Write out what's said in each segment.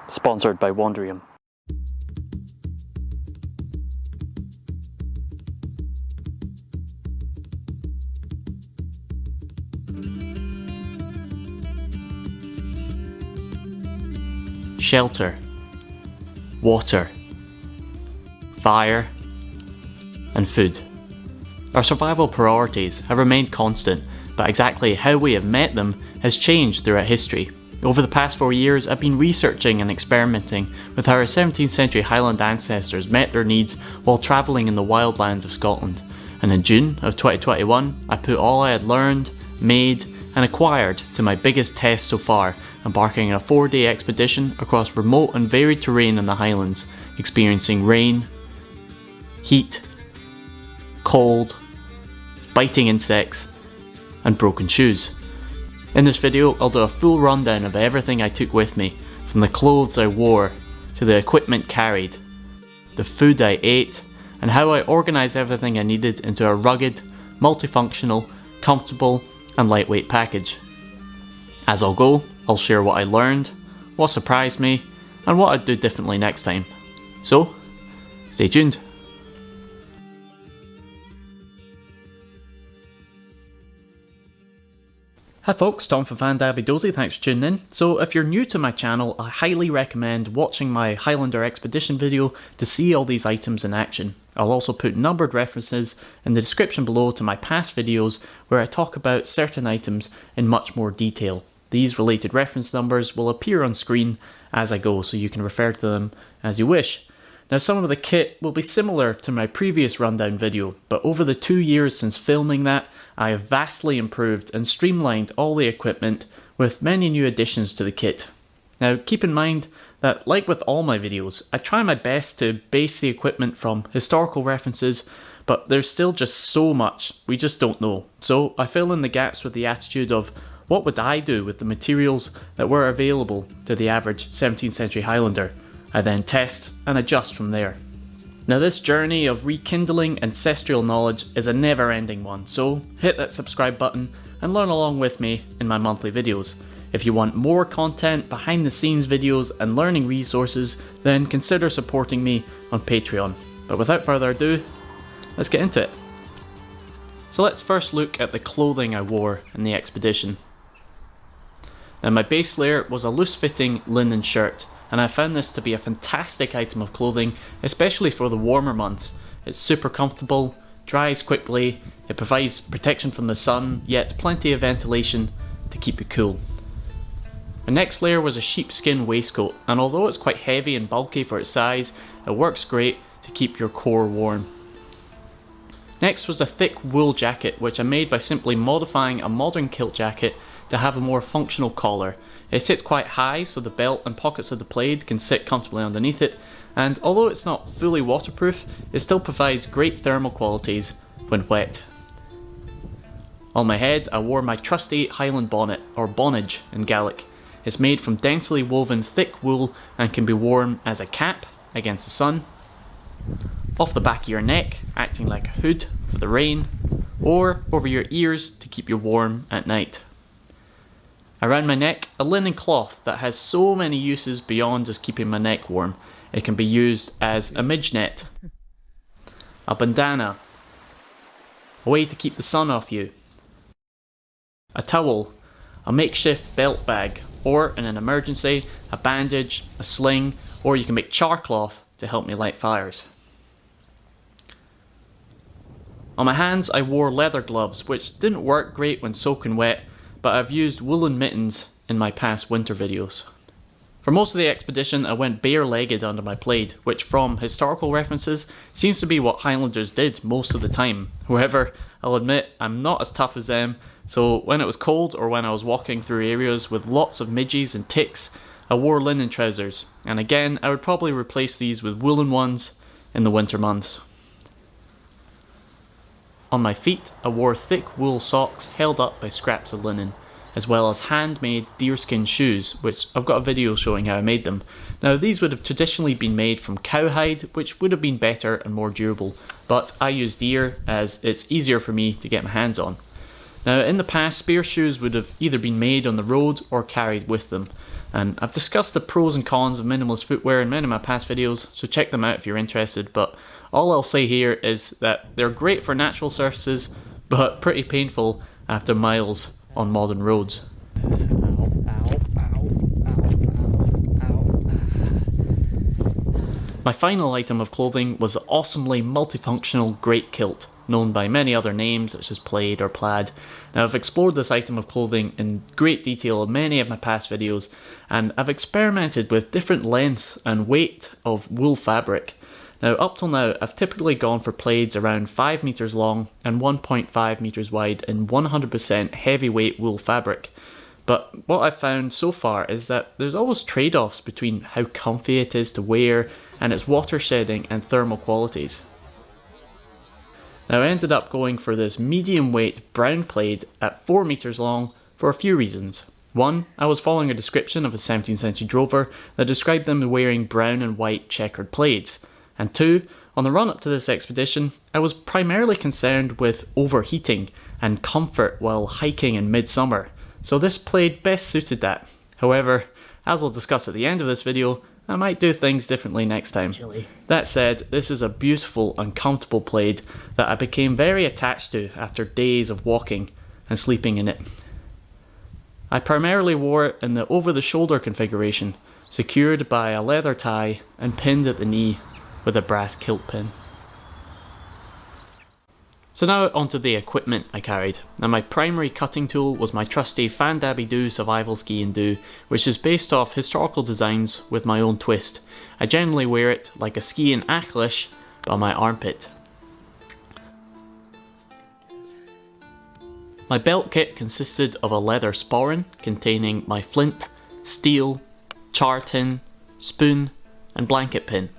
Sponsored by Wandrium. Shelter, water, fire, and food. Our survival priorities have remained constant, but exactly how we have met them has changed throughout history. Over the past 4 years, I've been researching and experimenting with how our 17th century Highland ancestors met their needs while travelling in the wildlands of Scotland. And in June of 2021, I put all I had learned, made, and acquired to my biggest test so far, embarking on a 4-day expedition across remote and varied terrain in the Highlands, experiencing rain, heat, cold, biting insects, and broken shoes. In this video, I'll do a full rundown of everything I took with me, from the clothes I wore, to the equipment carried, the food I ate, and how I organised everything I needed into a rugged, multifunctional, comfortable, and lightweight package. As I'll go, I'll share what I learned, what surprised me, and what I'd do differently next time. So, stay tuned. Hi folks, Tom from Fandabi, Dozi, thanks for tuning in. So if you're new to my channel, I highly recommend watching my Highlander expedition video to see all these items in action. I'll also put numbered references in the description below to my past videos where I talk about certain items in much more detail. These related reference numbers will appear on screen as I go, so you can refer to them as you wish. Now some of the kit will be similar to my previous rundown video, but over the 2 years since filming that, I have vastly improved and streamlined all the equipment with many new additions to the kit. Now keep in mind that, like with all my videos, I try my best to base the equipment from historical references, but there's still just so much we just don't know. So I fill in the gaps with the attitude of, what would I do with the materials that were available to the average 17th century Highlander? I then test and adjust from there. Now this journey of rekindling ancestral knowledge is a never-ending one, so hit that subscribe button and learn along with me in my monthly videos. If you want more content, behind the scenes videos and learning resources, then consider supporting me on Patreon. But without further ado, let's get into it. So let's first look at the clothing I wore in the expedition. Now my base layer was a loose-fitting linen shirt, and I found this to be a fantastic item of clothing, especially for the warmer months. It's super comfortable, dries quickly, it provides protection from the sun, yet plenty of ventilation to keep you cool. My next layer was a sheepskin waistcoat, and although it's quite heavy and bulky for its size, it works great to keep your core warm. Next was a thick wool jacket, which I made by simply modifying a modern kilt jacket to have a more functional collar. It sits quite high, so the belt and pockets of the plaid can sit comfortably underneath it, and although it's not fully waterproof, it still provides great thermal qualities when wet. On my head I wore my trusty Highland bonnet, or bonnage in Gaelic. It's made from densely woven thick wool and can be worn as a cap against the sun, off the back of your neck, acting like a hood for the rain, or over your ears to keep you warm at night. Around my neck, a linen cloth that has so many uses beyond just keeping my neck warm. It can be used as a midge net, a bandana, a way to keep the sun off you, a towel, a makeshift belt bag, or in an emergency, a bandage, a sling, or you can make char cloth to help me light fires. On my hands I wore leather gloves, which didn't work great when soaking wet, but I've used woolen mittens in my past winter videos. For most of the expedition I went bare-legged under my plaid, which from historical references seems to be what Highlanders did most of the time. However, I'll admit I'm not as tough as them, so when it was cold or when I was walking through areas with lots of midges and ticks, I wore linen trousers, and again I would probably replace these with woolen ones in the winter months. On my feet I wore thick wool socks held up by scraps of linen, as well as handmade deerskin shoes, which I've got a video showing how I made them. Now these would have traditionally been made from cowhide, which would have been better and more durable, but I use deer as it's easier for me to get my hands on. Now in the past, spear shoes would have either been made on the road or carried with them. and I've discussed the pros and cons of minimalist footwear in many of my past videos, so check them out if you're interested, but all I'll say here is that they're great for natural surfaces, but pretty painful after miles on modern roads. My final item of clothing was the awesomely multifunctional great kilt, known by many other names such as plaid or plaid. Now I've explored this item of clothing in great detail in many of my past videos, and I've experimented with different lengths and weight of wool fabric. Now up till now I've typically gone for plaids around 5 meters long and 1.5 meters wide in 100% heavyweight wool fabric. But what I've found so far is that there's always trade-offs between how comfy it is to wear and its water shedding and thermal qualities. Now I ended up going for this medium weight brown plaid at 4 meters long for a few reasons. One, I was following a description of a 17th century drover that described them wearing brown and white checkered plaids. And two, on the run up to this expedition, I was primarily concerned with overheating and comfort while hiking in midsummer, so this plaid best suited that. However, as I'll discuss at the end of this video, I might do things differently next time. That said, this is a beautiful and comfortable plaid that I became very attached to after days of walking and sleeping in it. I primarily wore it in the over-the-shoulder configuration, secured by a leather tie and pinned at the knee with a brass kilt pin. So now onto the equipment I carried. Now my primary cutting tool was my trusty Fandabi survival ski and do, which is based off historical designs with my own twist. I generally wear it like a ski and achlish by my armpit. My belt kit consisted of a leather sporran containing my flint, steel, char tin, spoon and blanket pin.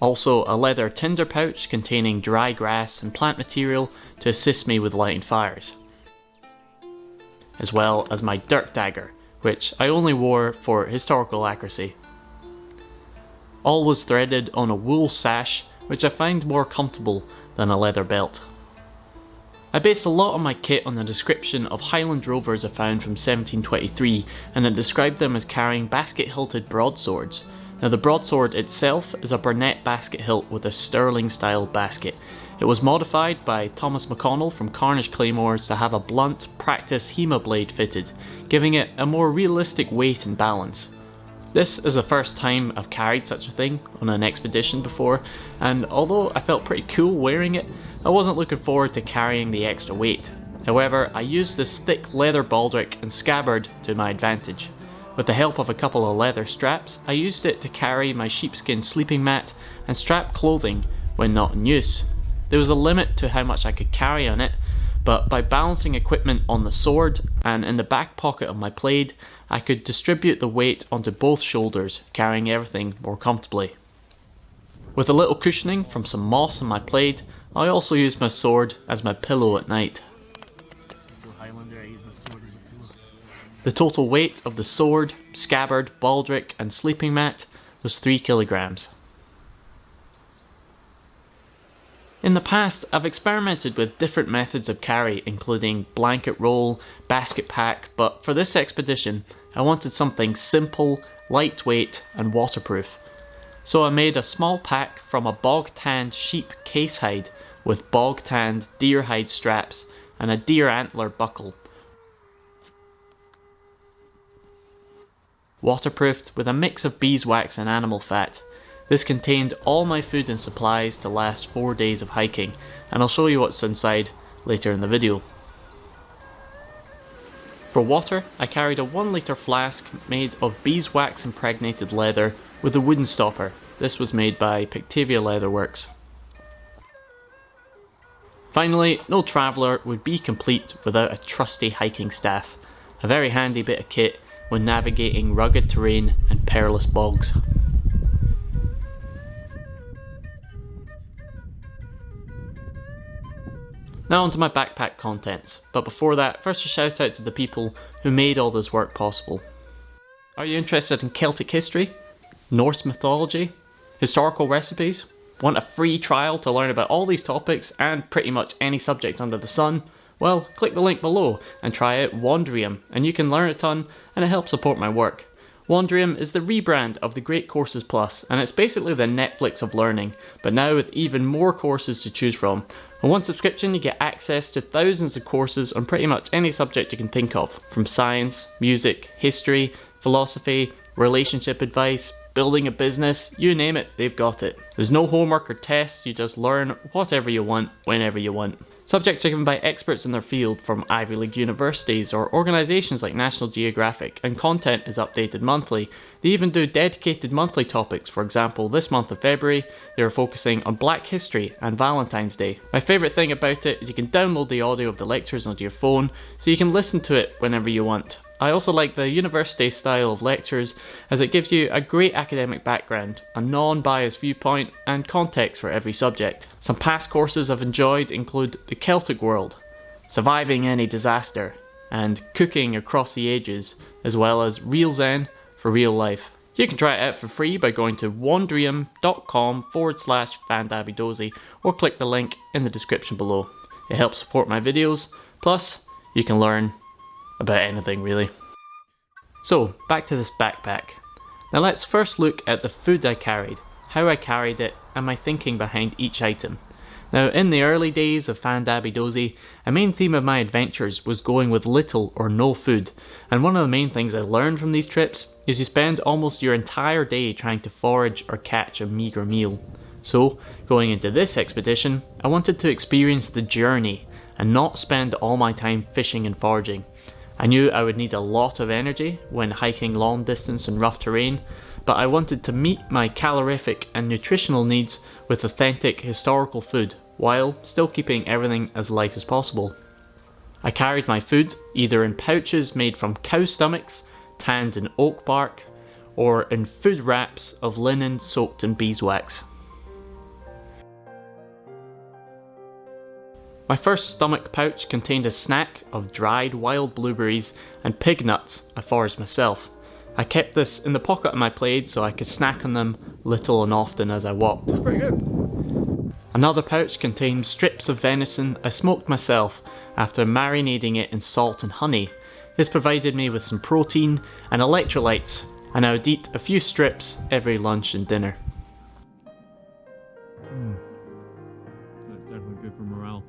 Also a leather tinder pouch containing dry grass and plant material to assist me with lighting fires. As well as my dirt dagger, which I only wore for historical accuracy. All was threaded on a wool sash, which I find more comfortable than a leather belt. I based a lot of my kit on the description of Highland rovers I found from 1723, and it described them as carrying basket-hilted broadswords. Now the broadsword itself is a Burnet basket hilt with a Stirling style basket. It was modified by Thomas McConnell from Carnage Claymores to have a blunt, practice Hema blade fitted, giving it a more realistic weight and balance. This is the first time I've carried such a thing on an expedition before, and although I felt pretty cool wearing it, I wasn't looking forward to carrying the extra weight. However, I used this thick leather baldric and scabbard to my advantage. With the help of a couple of leather straps, I used it to carry my sheepskin sleeping mat and strap clothing when not in use. There was a limit to how much I could carry on it, but by balancing equipment on the sword and in the back pocket of my plaid, I could distribute the weight onto both shoulders, carrying everything more comfortably. With a little cushioning from some moss on my plaid, I also used my sword as my pillow at night. Highlander, I use my sword as a pillow. The total weight of the sword, scabbard, baldric and sleeping mat was 3 kilograms. In the past, I've experimented with different methods of carry, including blanket roll, basket pack, but for this expedition, I wanted something simple, lightweight and waterproof. So I made a small pack from a bog-tanned sheep case hide with bog-tanned deer hide straps and a deer antler buckle. Waterproofed with a mix of beeswax and animal fat. This contained all my food and supplies to last 4 days of hiking, and I'll show you what's inside later in the video. For water, I carried a 1 litre flask made of beeswax impregnated leather with a wooden stopper. This was made by Pictavia Leatherworks. Finally, no traveller would be complete without a trusty hiking staff, a very handy bit of kit when navigating rugged terrain and perilous bogs. Now onto my backpack contents, but before that, first a shout out to the people who made all this work possible. Are you interested in Celtic history, Norse mythology, historical recipes? Want a free trial to learn about all these topics and pretty much any subject under the sun? Well, click the link below and try out Wandrium, and you can learn a ton and it helps support my work. Wandrium is the rebrand of the Great Courses Plus, and it's basically the Netflix of learning, but now with even more courses to choose from. On one subscription you get access to thousands of courses on pretty much any subject you can think of, from science, music, history, philosophy, relationship advice, building a business, you name it, they've got it. There's no homework or tests, you just learn whatever you want, whenever you want. Subjects are given by experts in their field from Ivy League universities or organisations like National Geographic, and content is updated monthly. They even do dedicated monthly topics. For example, this month of February, they are focusing on Black History and Valentine's Day. My favourite thing about it is you can download the audio of the lectures onto your phone, so you can listen to it whenever you want. I also like the university style of lectures, as it gives you a great academic background, a non-biased viewpoint, and context for every subject. Some past courses I've enjoyed include the Celtic World, Surviving Any Disaster, and Cooking Across the Ages, as well as Real Zen for real life. So you can try it out for free by going to wandrium.com/fandabidozi or click the link in the description below. It helps support my videos, plus you can learn about anything really. So back to this backpack. Now let's first look at the food I carried, how I carried it, and my thinking behind each item. Now in the early days of Fandabi Dozi, a main theme of my adventures was going with little or no food, and one of the main things I learned from these trips is you spend almost your entire day trying to forage or catch a meagre meal. So going into this expedition, I wanted to experience the journey and not spend all my time fishing and foraging. I knew I would need a lot of energy when hiking long distance and rough terrain, but I wanted to meet my calorific and nutritional needs with authentic historical food, while still keeping everything as light as possible. I carried my food either in pouches made from cow stomachs, tanned in oak bark, or in food wraps of linen soaked in beeswax. My first stomach pouch contained a snack of dried wild blueberries and pig nuts I foraged myself. I kept this in the pocket of my plaid so I could snack on them little and often as I walked. That's pretty good. Another pouch contained strips of venison I smoked myself after marinating it in salt and honey. This provided me with some protein and electrolytes, and I would eat a few strips every lunch and dinner. That's definitely good for morale.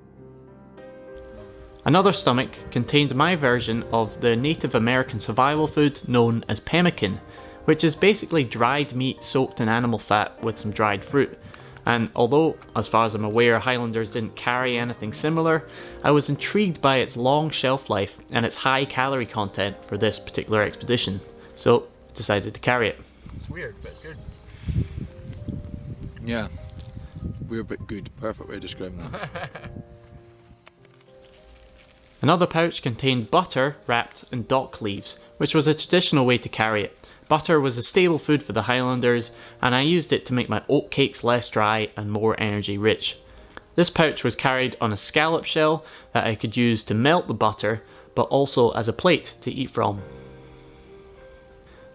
Another stomach contained my version of the Native American survival food known as pemmican, which is basically dried meat soaked in animal fat with some dried fruit. And although, as far as I'm aware, Highlanders didn't carry anything similar, I was intrigued by its long shelf life and its high calorie content for this particular expedition, so decided to carry it. It's weird, but it's good. Yeah, weird but good. Perfect way of describing that. Another pouch contained butter wrapped in dock leaves, which was a traditional way to carry it. Butter was a staple food for the Highlanders, and I used it to make my oat cakes less dry and more energy rich. This pouch was carried on a scallop shell that I could use to melt the butter, but also as a plate to eat from.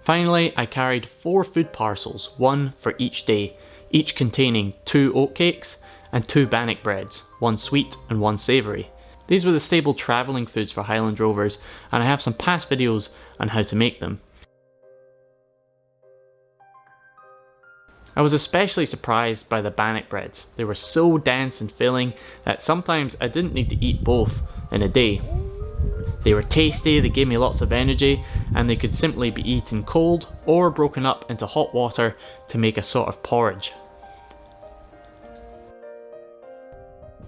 Finally, I carried 4 food parcels, one for each day, each containing 2 oat cakes and 2 bannock breads, one sweet and one savoury. These were the staple travelling foods for Highland Rovers, and I have some past videos on how to make them. I was especially surprised by the bannock breads. They were so dense and filling that sometimes I didn't need to eat both in a day. They were tasty, they gave me lots of energy, and they could simply be eaten cold or broken up into hot water to make a sort of porridge.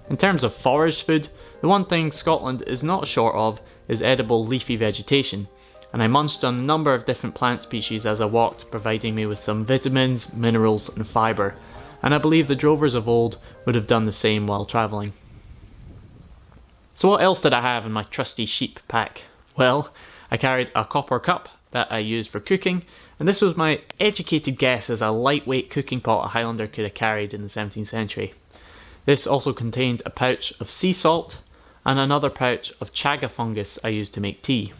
In terms of foraged food, the one thing Scotland is not short of is edible leafy vegetation, and I munched on a number of different plant species as I walked, providing me with some vitamins, minerals and fibre, and I believe the drovers of old would have done the same while travelling. So what else did I have in my trusty sheep pack? Well, I carried a copper cup that I used for cooking, and this was my educated guess as a lightweight cooking pot a Highlander could have carried in the 17th century. This also contained a pouch of sea salt and another pouch of chaga fungus I used to make tea.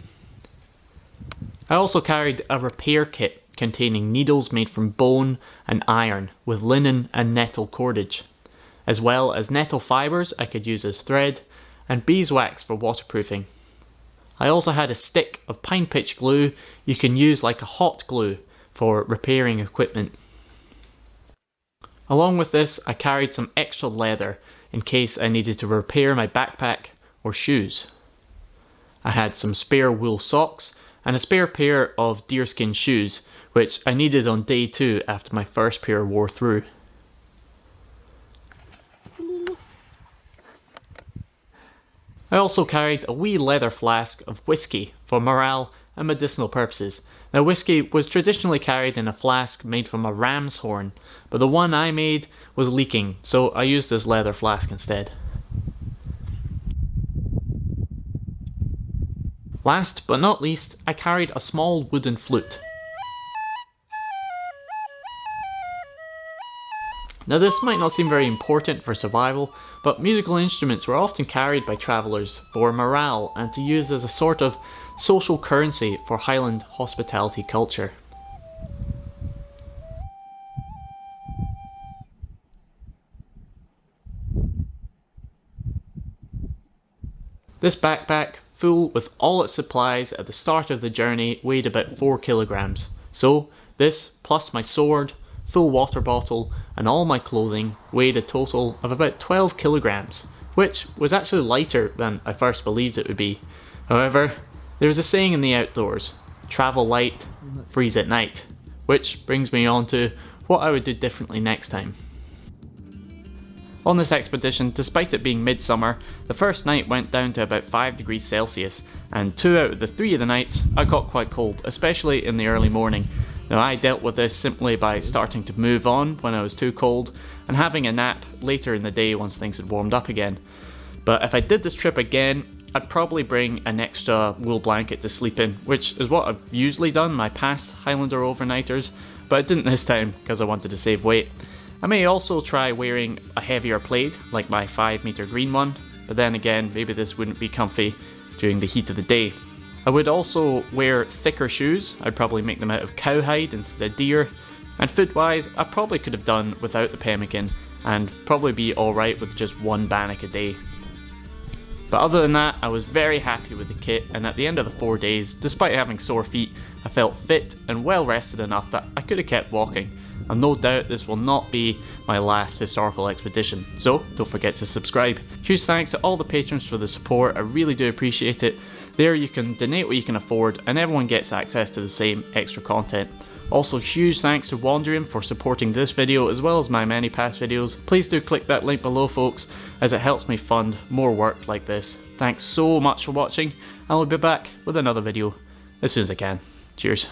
I also carried a repair kit containing needles made from bone and iron with linen and nettle cordage, as well as nettle fibres I could use as thread, and beeswax for waterproofing. I also had a stick of pine pitch glue you can use like a hot glue for repairing equipment. Along with this, I carried some extra leather in case I needed to repair my backpack or shoes. I had some spare wool socks and a spare pair of deerskin shoes, which I needed on day 2 after my first pair wore through. I also carried a wee leather flask of whiskey for morale and medicinal purposes. Now, whiskey was traditionally carried in a flask made from a ram's horn, but the one I made was leaking, so I used this leather flask instead. Last but not least, I carried a small wooden flute. Now, this might not seem very important for survival, but musical instruments were often carried by travellers for morale and to use as a sort of social currency for Highland hospitality culture. This backpack, full with all its supplies at the start of the journey, weighed about 4 kilograms. So this, plus my sword, full water bottle and all my clothing, weighed a total of about 12 kilograms, which was actually lighter than I first believed it would be. However, there is a saying in the outdoors, travel light, freeze at night, which brings me on to what I would do differently next time. On this expedition, despite it being midsummer, the first night went down to about 5 degrees Celsius, and 2 out of the 3 of the nights I got quite cold, especially in the early morning. Now, I dealt with this simply by starting to move on when I was too cold and having a nap later in the day once things had warmed up again. But if I did this trip again, I'd probably bring an extra wool blanket to sleep in, which is what I've usually done my past Highlander overnighters, but I didn't this time because I wanted to save weight. I may also try wearing a heavier plaid, like my 5-meter green one, but then again, maybe this wouldn't be comfy during the heat of the day. I would also wear thicker shoes. I'd probably make them out of cowhide instead of deer, and food wise, I probably could have done without the pemmican and probably be alright with just 1 bannock a day. But other than that, I was very happy with the kit, and at the end of the 4 days, despite having sore feet, I felt fit and well rested enough that I could have kept walking. And no doubt this will not be my last historical expedition, so don't forget to subscribe. Huge thanks to all the patrons for the support, I really do appreciate it. There you can donate what you can afford and everyone gets access to the same extra content. Also, huge thanks to Wandering for supporting this video as well as my many past videos. Please do click that link below, folks, as it helps me fund more work like this. Thanks so much for watching, and I'll be back with another video as soon as I can. Cheers.